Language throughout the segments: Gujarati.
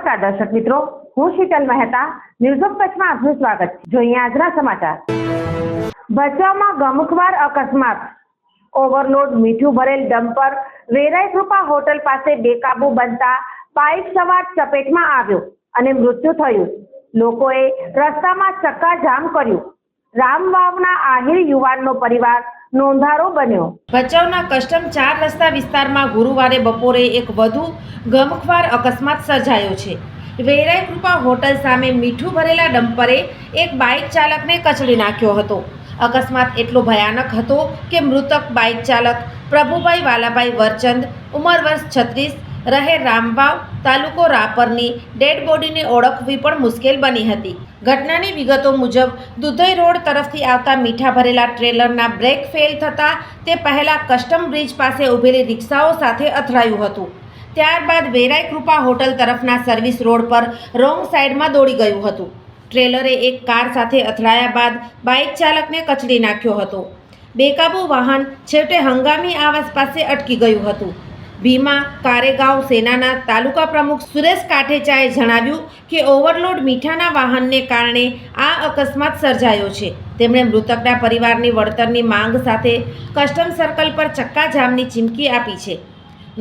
નમસ્કાર દર્શક મિત્રો, હું શીતલ મહેતા, ન્યૂઝ ઓફ કચ્છમાં આપનું સ્વાગત છે। જોઈએ આજના સમાચાર। ભચાઉમાં ગમખ્વાર અકસ્માત, ઓવરલોડ મીઠું ભરેલ ડમ્પર વેરાઈ કૃપા હોટલ પાસે બેકાબુ બનતા બાઇક સવાર ચપેટમાં આવ્યો અને મૃત્યુ થયું। લોકોએ રસ્તામાં ચક્કાજામ કર્યું। રામવાવના આહિર યુવાનનો પરિવાર નોંધારો બન્યો। ભચાઉના કસ્ટમ 4 રસ્તા વિસ્તારમાં ગુરુવારે બપોરે એક વધુ ગમખ્વાર અકસ્માત સર્જાયો છે। વેરાઈ કૃપા હોટલ સામે મીઠું ભરેલા ડમ્પરે એક બાઇક ચાલકને કચડી નાખ્યો હતો। અકસ્માત એટલો ભયાનક હતો કે મૃતક બાઇક ચાલક પ્રભુભાઈ વાલાભાઈ વરચંદ, ઉંમર વર્ષ 36, રહે રામવાવ, તાલુકો રાપરની ડેડ બોડીને ઓળખવી પણ મુશ્કેલ બની હતી। ઘટનાની વિગતો મુજબ દુધઈ રોડ તરફથી આવતા મીઠા ભરેલા ટ્રેલરના બ્રેક ફેલ થતાં તે પહેલા કસ્ટમ બ્રિજ પાસે ઊભેલી રિક્ષાઓ સાથે અથડાયું હતું। ત્યારબાદ વેરાઈ કૃપા હોટલ તરફના સર્વિસ રોડ પર રોંગ સાઈડમાં દોડી ગયું હતું। ટ્રેલરે એક કાર સાથે અથડાયા બાદ બાઇક ચાલકને કચડી નાખ્યો હતો। બેકાબુ વાહન છેવટે હંગામી આવાસ પાસે અટકી ગયું હતું। ભીમા કારેગાંવ સેનાના તાલુકા પ્રમુખ સુરેશ કાઠેચાએ જણાવ્યું કે ઓવરલોડ મીઠાના વાહનને કારણે આ અકસ્માત સર્જાયો છે। તેમણે મૃતકના પરિવારની વળતરની માંગ સાથે કસ્ટમ સર્કલ પર ચક્કાજામની ચીમકી આપી છે।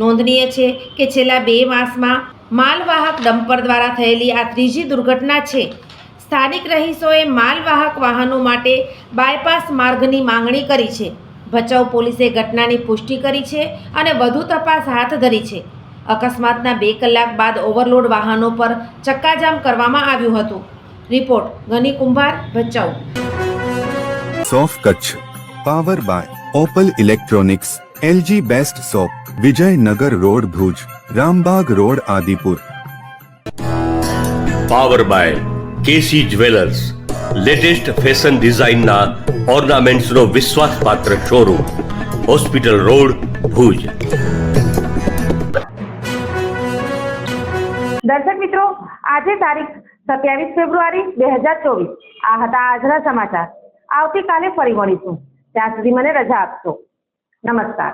નોંધનીય છે કે છેલ્લા 2 માસમાં માલવાહક ડમ્પર દ્વારા થયેલી આ ત્રીજી દુર્ઘટના છે। સ્થાનિક રહીશોએ માલવાહક વાહનો માટે બાયપાસ માર્ગની માંગણી કરી છે। ભચાઉ પોલીસે ઘટનાની પુષ્ટિ કરી છે અને વધુ તપાસ હાથ ધરી છે। અકસ્માતના 2 કલાક બાદ ઓવરલોડ વાહનો પર ચક્કાજામ કરવામાં આવ્યું હતું। રિપોર્ટ ગની કુંભાર, ભચાઉ। સોફ Kutch power by Opal electronics, LG best shop, Vijaynagar road Bhuj, Rambag road Adipur. Power by KC jewellers, latest fashion ડિઝાઇનના ઓર્નામેન્ટ્સનો વિશ્વાસપાત્ર શોરૂમ, હોસ્પિટલ રોડ ભુજ। દર્શક મિત્રો, આજે તારીખ 27 ફેબ્રુઆરી 2024 આ હતા આજના સમાચાર। આવતીકાલે ફરી મળીશું, ત્યાં સુધી મને રજા આપશો। નમસ્કાર।